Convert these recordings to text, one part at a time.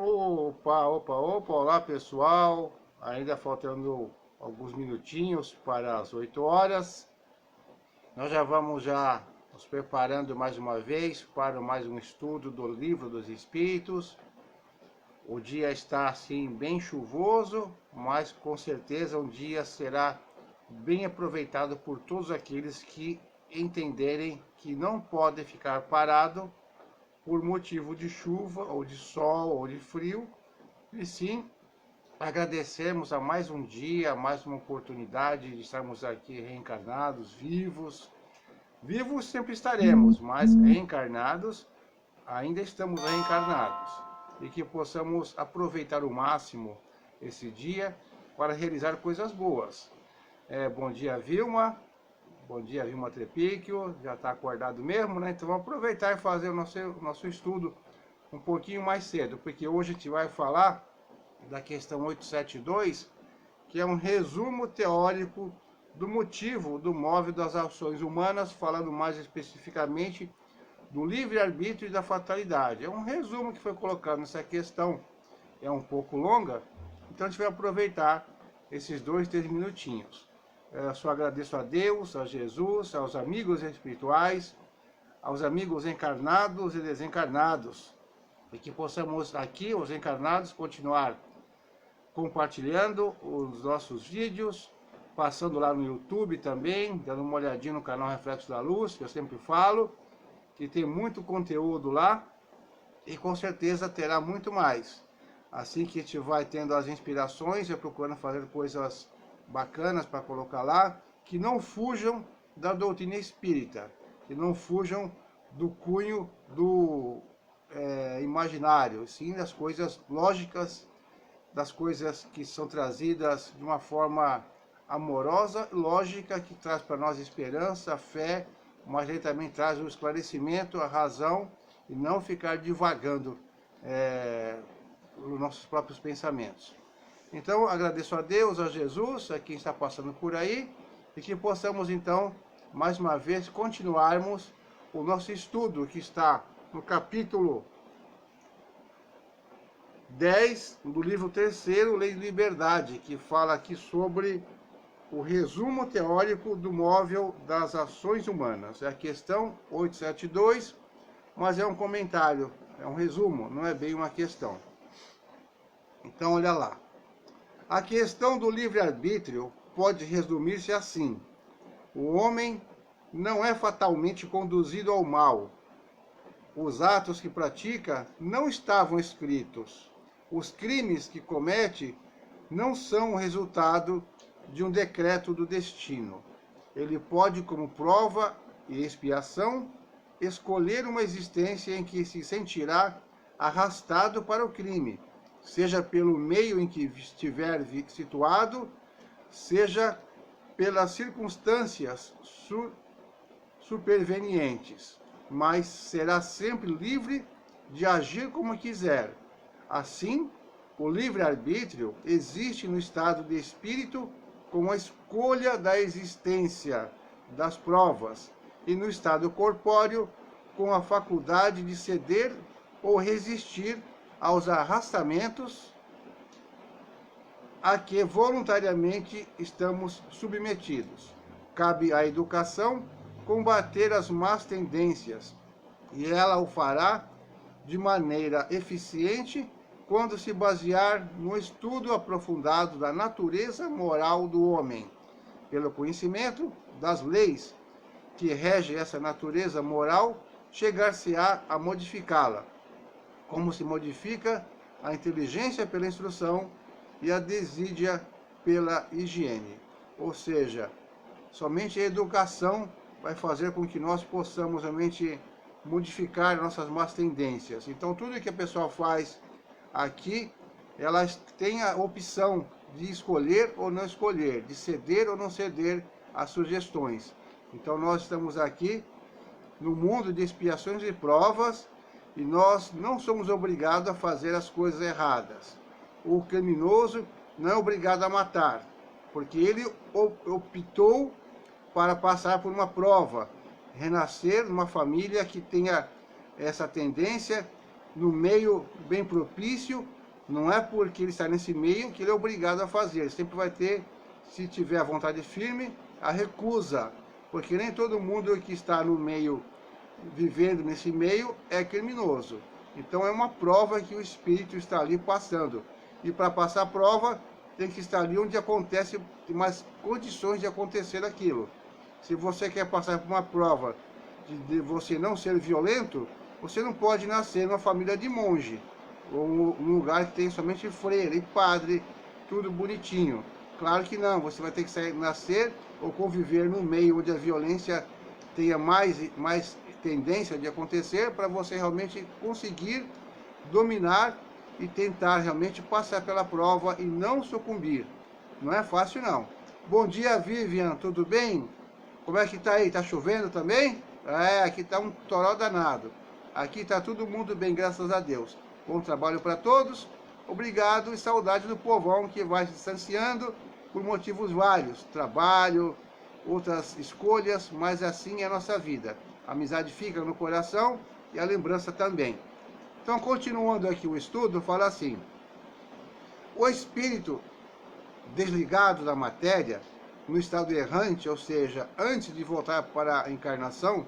Opa, olá pessoal, ainda faltando alguns minutinhos para as 8 horas, nós já vamos nos preparando mais uma vez para mais um estudo do Livro dos Espíritos. O dia está assim bem chuvoso, mas com certeza um dia será bem aproveitado por todos aqueles que entenderem que não podem ficar parado por motivo de chuva, ou de sol, ou de frio, e sim agradecemos a mais um dia, mais uma oportunidade de estarmos aqui reencarnados, vivos. Vivos sempre estaremos, mas reencarnados ainda estamos reencarnados. E que possamos aproveitar o máximo esse dia para realizar coisas boas. Bom dia, Vilma. Bom dia, Vilma Trepíquio. Já está acordado mesmo, né? Então vamos aproveitar e fazer o nosso estudo um pouquinho mais cedo, porque hoje a gente vai falar da questão 872, que é um resumo teórico do motivo do móvel das ações humanas, falando mais especificamente do livre-arbítrio e da fatalidade. É um resumo que foi colocado nessa questão, é um pouco longa, então a gente vai aproveitar esses 2, 3 minutinhos. Eu só agradeço a Deus, a Jesus, aos amigos espirituais, aos amigos encarnados e desencarnados, e que possamos aqui, os encarnados, continuar compartilhando os nossos vídeos, passando lá no YouTube também, dando uma olhadinha no canal Reflexo da Luz, que eu sempre falo, que tem muito conteúdo lá, e com certeza terá muito mais. Assim que a gente vai tendo as inspirações, eu procurando fazer coisas bacanas para colocar lá, que não fujam da doutrina espírita, que não fujam do cunho do imaginário, sim das coisas lógicas, das coisas que são trazidas de uma forma amorosa, lógica, que traz para nós esperança, fé, mas ele também traz o esclarecimento, a razão, e não ficar divagando os nossos próprios pensamentos. Então, agradeço a Deus, a Jesus, a quem está passando por aí, e que possamos, então, mais uma vez, continuarmos o nosso estudo, que está no capítulo 10 do livro 3º, Lei de Liberdade, que fala aqui sobre o resumo teórico do móvel das ações humanas. É a questão 872, mas é um comentário, é um resumo, não é bem uma questão. Então, olha lá. A questão do livre-arbítrio pode resumir-se assim: o homem não é fatalmente conduzido ao mal. Os atos que pratica não estavam escritos. Os crimes que comete não são o resultado de um decreto do destino. Ele pode, como prova e expiação, escolher uma existência em que se sentirá arrastado para o crime, seja pelo meio em que estiver situado, seja pelas circunstâncias supervenientes, mas será sempre livre de agir como quiser. Assim, o livre-arbítrio existe no estado de espírito com a escolha da existência das provas, e no estado corpóreo com a faculdade de ceder ou resistir aos arrastamentos a que voluntariamente estamos submetidos. Cabe à educação combater as más tendências, e ela o fará de maneira eficiente quando se basear no estudo aprofundado da natureza moral do homem, pelo conhecimento das leis que regem essa natureza moral, chegar-se-á a modificá-la, como se modifica a inteligência pela instrução e a desídia pela higiene. Ou seja, somente a educação vai fazer com que nós possamos realmente modificar nossas más tendências. Então, tudo que a pessoa faz aqui, ela tem a opção de escolher ou não escolher, de ceder ou não ceder às sugestões. Então, nós estamos aqui no mundo de expiações e provas, e nós não somos obrigados a fazer as coisas erradas. O criminoso não é obrigado a matar, porque ele optou para passar por uma prova, renascer numa família que tenha essa tendência no meio bem propício, não é porque ele está nesse meio que ele é obrigado a fazer. Ele sempre vai ter, se tiver a vontade firme, a recusa, porque nem todo mundo que está no meio, vivendo nesse meio, é criminoso. Então é uma prova que o espírito está ali passando. E para passar a prova, tem que estar ali onde acontece, tem mais condições de acontecer aquilo. Se você quer passar por uma prova de você não ser violento, você não pode nascer numa família de monge, ou num lugar que tem somente freira e padre, tudo bonitinho. Claro que não, você vai ter que nascer ou conviver num meio onde a violência tenha mais tendência de acontecer, para você realmente conseguir dominar e tentar realmente passar pela prova e não sucumbir. Não é fácil não. Bom dia, Vivian, tudo bem? Como é que tá aí? Tá chovendo também? É, aqui tá um toró danado. Aqui tá todo mundo bem, graças a Deus. Bom trabalho para todos. Obrigado e saudade do povão que vai se distanciando por motivos vários. Trabalho, outras escolhas, mas assim é a nossa vida. A amizade fica no coração e a lembrança também. Então, continuando aqui o estudo, fala assim: o espírito desligado da matéria, no estado errante, ou seja, antes de voltar para a encarnação,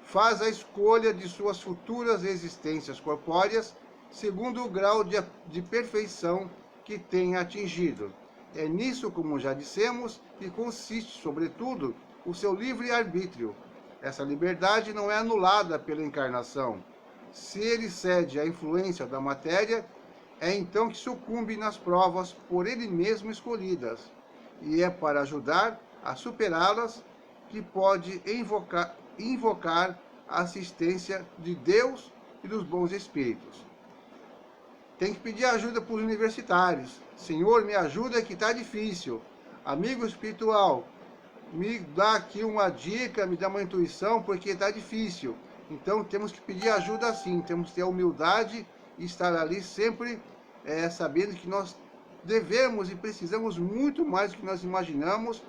faz a escolha de suas futuras existências corpóreas segundo o grau de perfeição que tenha atingido. É nisso, como já dissemos, que consiste, sobretudo, o seu livre-arbítrio. Essa liberdade não é anulada pela encarnação. Se ele cede à influência da matéria, é então que sucumbe nas provas por ele mesmo escolhidas, e é para ajudar a superá-las que pode invocar a assistência de Deus e dos bons espíritos. Tem que pedir ajuda para os universitários. Senhor, me ajuda que está difícil. Amigo espiritual, me dá aqui uma dica, me dá uma intuição, porque está difícil. Então temos que pedir ajuda sim, temos que ter a humildade e estar ali sempre sabendo que nós devemos e precisamos muito mais do que nós imaginamos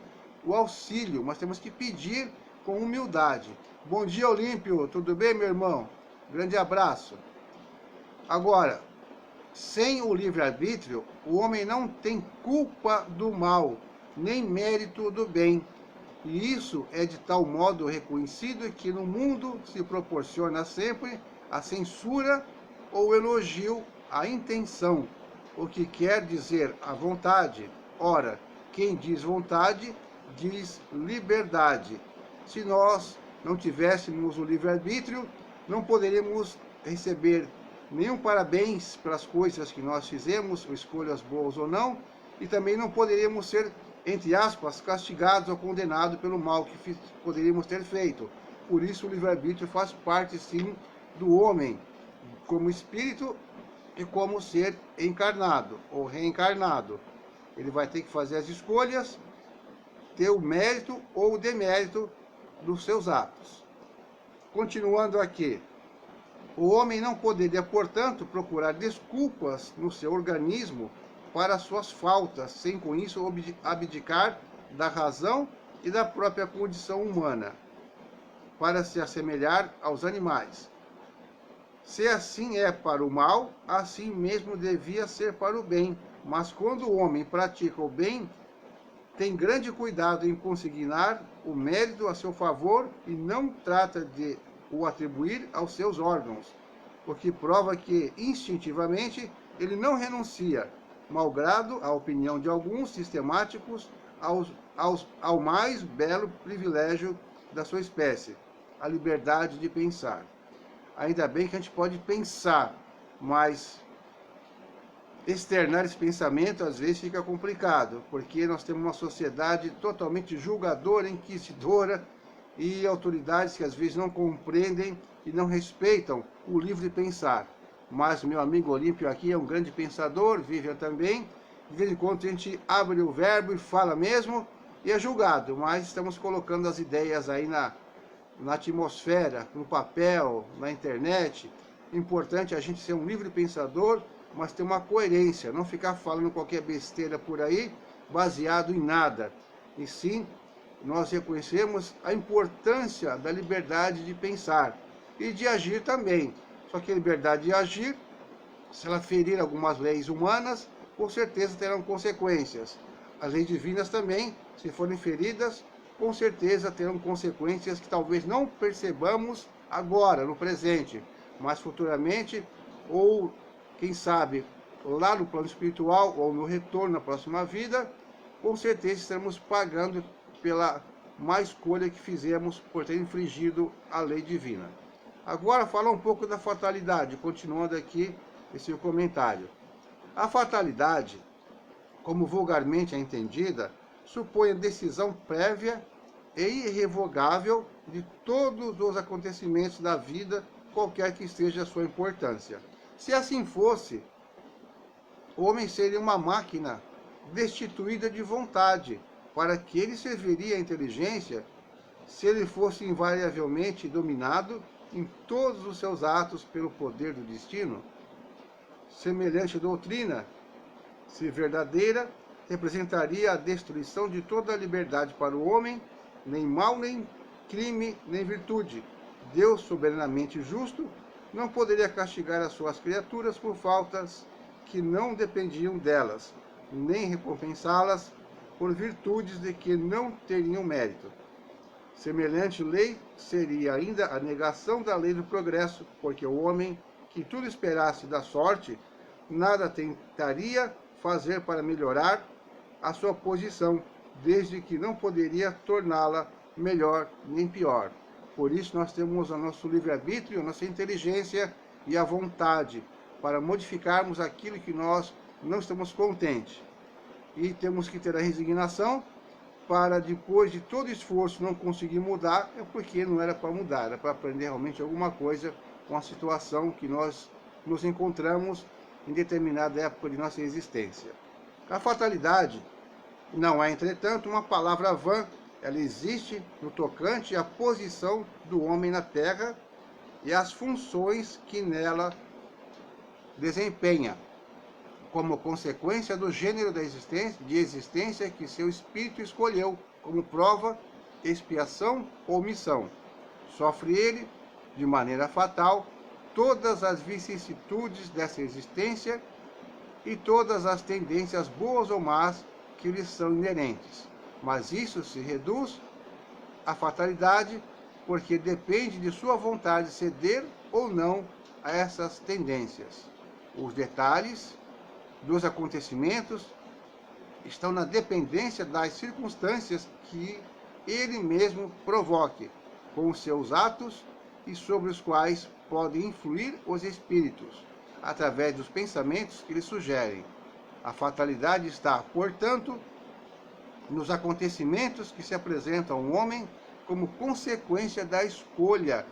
o auxílio, mas temos que pedir com humildade. Bom dia, Olímpio, tudo bem, meu irmão? Grande abraço. Agora, sem o livre-arbítrio, o homem não tem culpa do mal, nem mérito do bem. E isso é de tal modo reconhecido que no mundo se proporciona sempre a censura ou elogio à intenção, o que quer dizer a vontade. Ora, quem diz vontade, diz liberdade. Se nós não tivéssemos o livre-arbítrio, não poderíamos receber nenhum parabéns pelas coisas que nós fizemos, ou escolhas boas ou não, e também não poderíamos ser, entre aspas, castigados ou condenados pelo mal que poderíamos ter feito. Por isso o livre-arbítrio faz parte, sim, do homem, como espírito e como ser encarnado ou reencarnado. Ele vai ter que fazer as escolhas, ter o mérito ou o demérito dos seus atos. Continuando aqui. O homem não poderia, portanto, procurar desculpas no seu organismo para suas faltas, sem com isso abdicar da razão e da própria condição humana, para se assemelhar aos animais. Se assim é para o mal, assim mesmo devia ser para o bem. Mas quando o homem pratica o bem, tem grande cuidado em consignar o mérito a seu favor e não trata de o atribuir aos seus órgãos, o que prova que, instintivamente, ele não renuncia, malgrado a opinião de alguns sistemáticos, ao mais belo privilégio da sua espécie, a liberdade de pensar. Ainda bem que a gente pode pensar, mas externar esse pensamento às vezes fica complicado, porque nós temos uma sociedade totalmente julgadora, inquisidora, e autoridades que às vezes não compreendem e não respeitam o livre pensar. Mas meu amigo Olímpio aqui é um grande pensador, Vivian também. De vez em quando a gente abre o verbo e fala mesmo, e é julgado, mas estamos colocando as ideias aí na atmosfera, no papel, na internet. Importante a gente ser um livre pensador, mas ter uma coerência, não ficar falando qualquer besteira por aí, baseado em nada. E sim, nós reconhecemos a importância da liberdade de pensar e de agir também. Só que a liberdade de agir, se ela ferir algumas leis humanas, com certeza terão consequências. As leis divinas também, se forem feridas, com certeza terão consequências que talvez não percebamos agora, no presente, mas futuramente, ou quem sabe, lá no plano espiritual, ou no retorno na próxima vida, com certeza estaremos pagando pela má escolha que fizemos por ter infringido a lei divina. Agora, falar um pouco da fatalidade, continuando aqui esse comentário. A fatalidade, como vulgarmente é entendida, supõe a decisão prévia e irrevogável de todos os acontecimentos da vida, qualquer que seja a sua importância. Se assim fosse, o homem seria uma máquina destituída de vontade. Para que ele serviria a inteligência se ele fosse invariavelmente dominado em todos os seus atos pelo poder do destino? Semelhante doutrina, se verdadeira, representaria a destruição de toda a liberdade para o homem, nem mal, nem crime, nem virtude. Deus, soberanamente justo, não poderia castigar as suas criaturas por faltas que não dependiam delas, nem recompensá-las por virtudes de que não teriam mérito. Semelhante lei seria ainda a negação da lei do progresso, porque o homem que tudo esperasse da sorte, nada tentaria fazer para melhorar a sua posição, desde que não poderia torná-la melhor nem pior. Por isso nós temos o nosso livre-arbítrio, a nossa inteligência e a vontade para modificarmos aquilo que nós não estamos contentes. E temos que ter a resignação para, depois de todo esforço, não conseguir mudar, é porque não era para mudar, era para aprender realmente alguma coisa com a situação que nós nos encontramos em determinada época de nossa existência. A fatalidade não é, entretanto, uma palavra vã. Ela existe no tocante à posição do homem na Terra e às funções que nela desempenha, como consequência do gênero de existência que seu espírito escolheu como prova, expiação ou missão. Sofre ele, de maneira fatal, todas as vicissitudes dessa existência e todas as tendências boas ou más que lhe são inerentes. Mas isso se reduz à fatalidade porque depende de sua vontade ceder ou não a essas tendências. Os detalhes dos acontecimentos estão na dependência das circunstâncias que ele mesmo provoque com os seus atos e sobre os quais podem influir os espíritos, através dos pensamentos que lhe sugerem. A fatalidade está, portanto, nos acontecimentos que se apresentam ao homem como consequência da escolha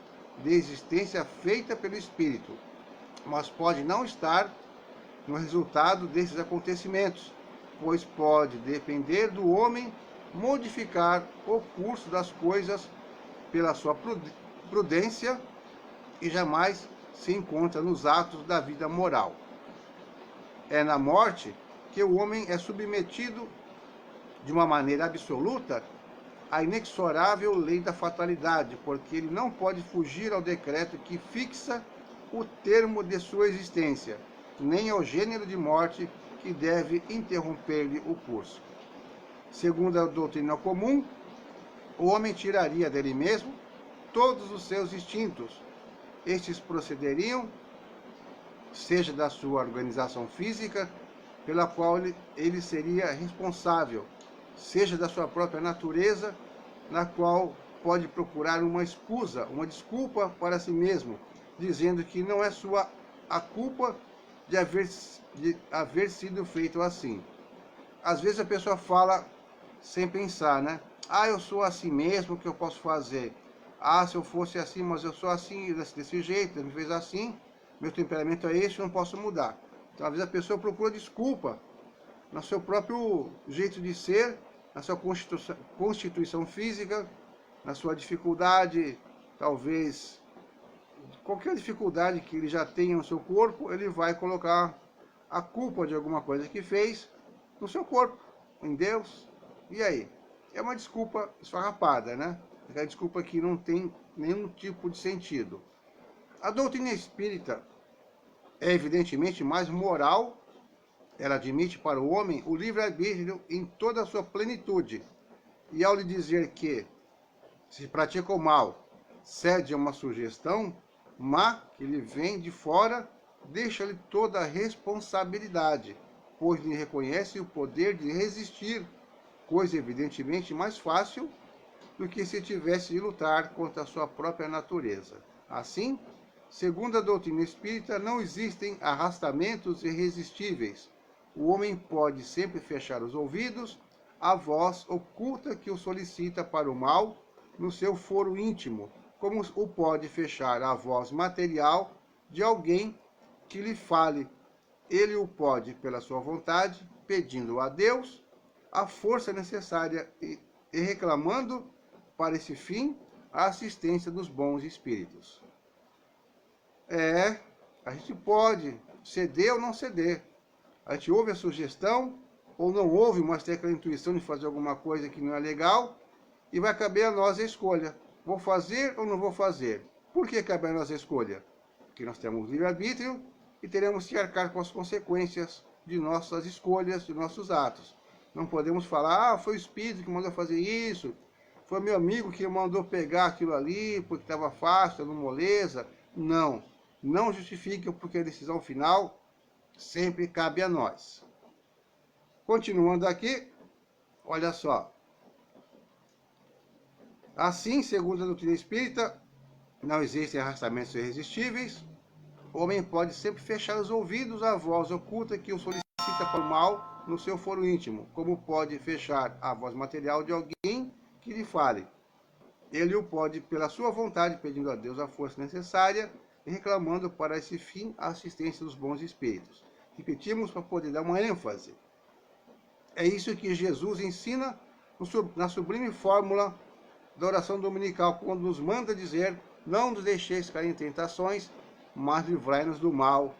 de existência feita pelo espírito, mas pode não estar no resultado desses acontecimentos, pois pode depender do homem modificar o curso das coisas pela sua prudência e jamais se encontra nos atos da vida moral. É na morte que o homem é submetido de uma maneira absoluta à inexorável lei da fatalidade, porque ele não pode fugir ao decreto que fixa o termo de sua existência, nem ao gênero de morte que deve interromper-lhe o curso. Segundo a doutrina comum, o homem tiraria dele mesmo todos os seus instintos. Estes procederiam, seja da sua organização física, pela qual ele seria responsável, seja da sua própria natureza, na qual pode procurar uma escusa, uma desculpa para si mesmo, dizendo que não é sua a culpa de haver sido feito assim. Às vezes a pessoa fala sem pensar, né? Ah, eu sou assim mesmo, o que eu posso fazer? Ah, se eu fosse assim, mas eu sou assim, desse jeito, me fez assim, meu temperamento é esse, eu não posso mudar. Então, às vezes a pessoa procura desculpa no seu próprio jeito de ser, na sua constituição física, na sua dificuldade, talvez, qualquer dificuldade que ele já tenha no seu corpo, ele vai colocar a culpa de alguma coisa que fez no seu corpo, em Deus. E aí? É uma desculpa esfarrapada, né? É uma desculpa que não tem nenhum tipo de sentido. A doutrina espírita é evidentemente mais moral. Ela admite para o homem o livre-arbítrio em toda a sua plenitude. E ao lhe dizer que, se pratica o mal, cede a uma sugestão má que lhe vem de fora, deixa-lhe toda a responsabilidade, pois lhe reconhece o poder de resistir, coisa evidentemente mais fácil do que se tivesse de lutar contra a sua própria natureza. Assim, segundo a doutrina espírita, não existem arrastamentos irresistíveis. O homem pode sempre fechar os ouvidos à voz oculta que o solicita para o mal no seu foro íntimo, como o pode fechar a voz material de alguém que lhe fale. Ele o pode, pela sua vontade, pedindo a Deus a força necessária e reclamando, para esse fim, a assistência dos bons espíritos. A gente pode ceder ou não ceder. A gente ouve a sugestão ou não ouve, mas tem aquela intuição de fazer alguma coisa que não é legal, e vai caber a nós a escolha. Vou fazer ou não vou fazer? Por que cabe a nós a escolha? Porque nós temos livre-arbítrio e teremos que arcar com as consequências de nossas escolhas, de nossos atos. Não podemos falar, foi o espírito que mandou fazer isso, foi meu amigo que mandou pegar aquilo ali porque estava fácil, estava moleza. Não, não justifica, porque a decisão final sempre cabe a nós. Continuando aqui, olha só. Assim, segundo a doutrina espírita, não existem arrastamentos irresistíveis. O homem pode sempre fechar os ouvidos à voz oculta que o solicita para o mal no seu foro íntimo, como pode fechar a voz material de alguém que lhe fale. Ele o pode, pela sua vontade, pedindo a Deus a força necessária e reclamando para esse fim a assistência dos bons espíritos. Repetimos para poder dar uma ênfase. É isso que Jesus ensina na sublime fórmula da oração dominical, quando nos manda dizer: não nos deixeis cair em tentações, mas livrai-nos do mal.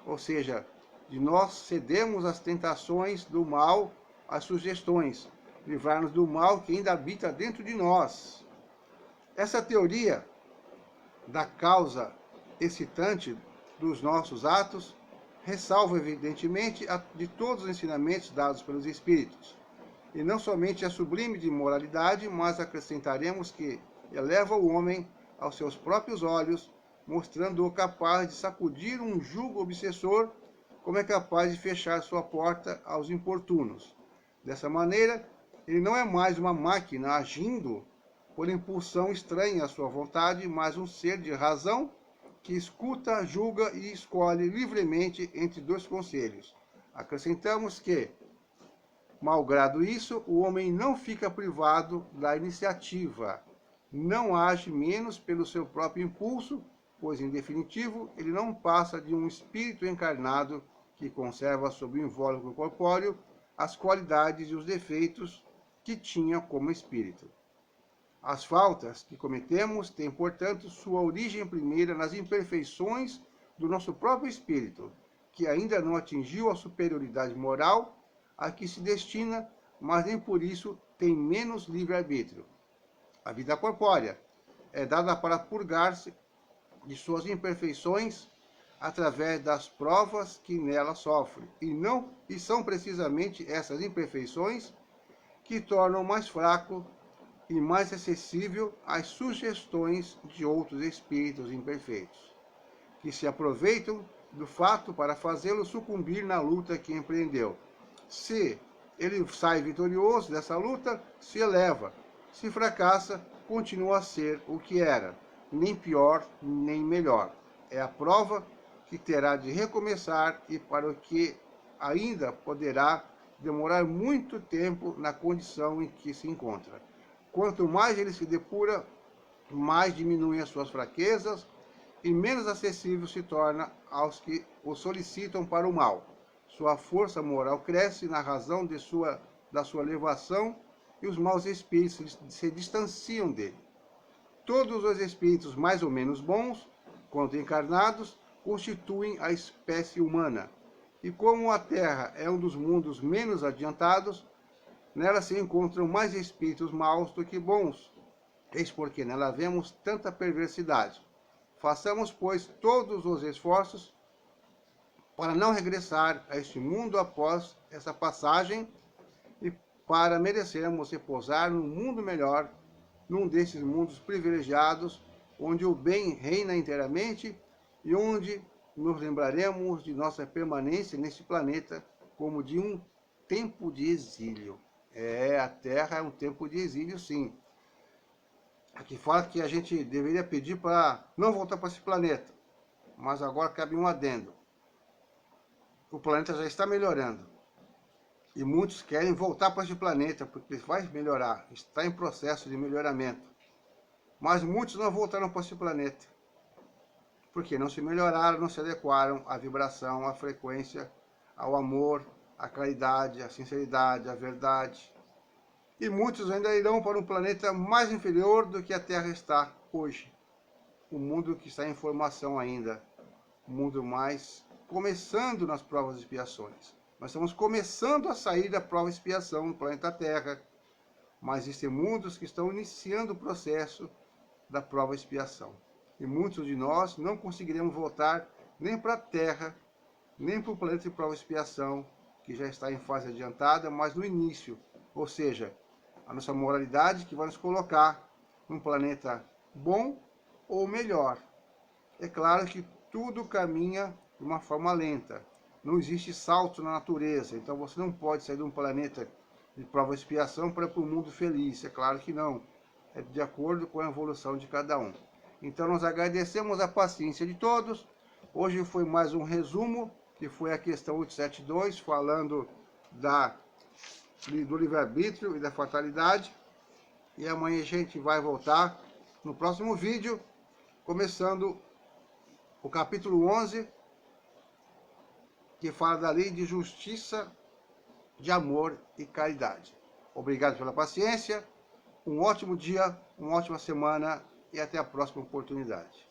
Ou seja, de nós cedemos às tentações do mal, às sugestões. Livrar-nos do mal que ainda habita dentro de nós. Essa teoria da causa excitante dos nossos atos ressalva, evidentemente, de todos os ensinamentos dados pelos Espíritos. E não somente a sublime de moralidade, mas acrescentaremos que eleva o homem aos seus próprios olhos, mostrando-o capaz de sacudir um jugo obsessor, como é capaz de fechar sua porta aos importunos. Dessa maneira, ele não é mais uma máquina agindo por impulsão estranha à sua vontade, mas um ser de razão que escuta, julga e escolhe livremente entre dois conselhos. Acrescentamos que, malgrado isso, o homem não fica privado da iniciativa, não age menos pelo seu próprio impulso, pois, em definitivo, ele não passa de um espírito encarnado que conserva sob o invólucro corpóreo as qualidades e os defeitos que tinha como espírito. As faltas que cometemos têm, portanto, sua origem primeira nas imperfeições do nosso próprio espírito, que ainda não atingiu a superioridade moral a que se destina, mas nem por isso tem menos livre-arbítrio. A vida corpórea é dada para purgar-se de suas imperfeições através das provas que nela sofre, e são precisamente essas imperfeições que tornam mais fraco e mais acessível às sugestões de outros espíritos imperfeitos, que se aproveitam do fato para fazê-lo sucumbir na luta que empreendeu. Se ele sai vitorioso dessa luta, se eleva. Se fracassa, continua a ser o que era, nem pior, nem melhor. É a prova que terá de recomeçar e para o que ainda poderá demorar muito tempo na condição em que se encontra. Quanto mais ele se depura, mais diminuem as suas fraquezas e menos acessível se torna aos que o solicitam para o mal. Sua força moral cresce na razão da sua elevação e os maus espíritos se distanciam dele. Todos os espíritos mais ou menos bons, quando encarnados, constituem a espécie humana. E como a Terra é um dos mundos menos adiantados, nela se encontram mais espíritos maus do que bons. Eis porque nela vemos tanta perversidade. Façamos, pois, todos os esforços para não regressar a este mundo após essa passagem e para merecermos repousar num mundo melhor, num desses mundos privilegiados, onde o bem reina inteiramente e onde nos lembraremos de nossa permanência nesse planeta como de um tempo de exílio. A Terra é um tempo de exílio, sim. Aqui fala que a gente deveria pedir para não voltar para esse planeta, mas agora cabe um adendo. O planeta já está melhorando. E muitos querem voltar para esse planeta, porque vai melhorar, está em processo de melhoramento. Mas muitos não voltaram para esse planeta, porque não se melhoraram, não se adequaram à vibração, à frequência, ao amor, à caridade, à sinceridade, à verdade. E muitos ainda irão para um planeta mais inferior do que a Terra está hoje. O mundo que está em formação ainda, o mundo mais começando nas provas e expiações. Nós estamos começando a sair da prova e expiação no planeta Terra, mas existem mundos que estão iniciando o processo da prova e expiação. E muitos de nós não conseguiremos voltar nem para a Terra, nem para o planeta de prova e expiação, que já está em fase adiantada, mas no início. Ou seja, a nossa moralidade que vai nos colocar num planeta bom ou melhor. É claro que tudo caminha de uma forma lenta. Não existe salto na natureza, então você não pode sair de um planeta de prova e expiação para ir para um mundo feliz. É claro que não. É de acordo com a evolução de cada um. Então nós agradecemos a paciência de todos. Hoje foi mais um resumo, que foi a questão 872, falando do livre-arbítrio e da fatalidade. E amanhã a gente vai voltar no próximo vídeo, começando o capítulo 11, que fala da lei de justiça, de amor e caridade. Obrigado pela paciência, um ótimo dia, uma ótima semana e até a próxima oportunidade.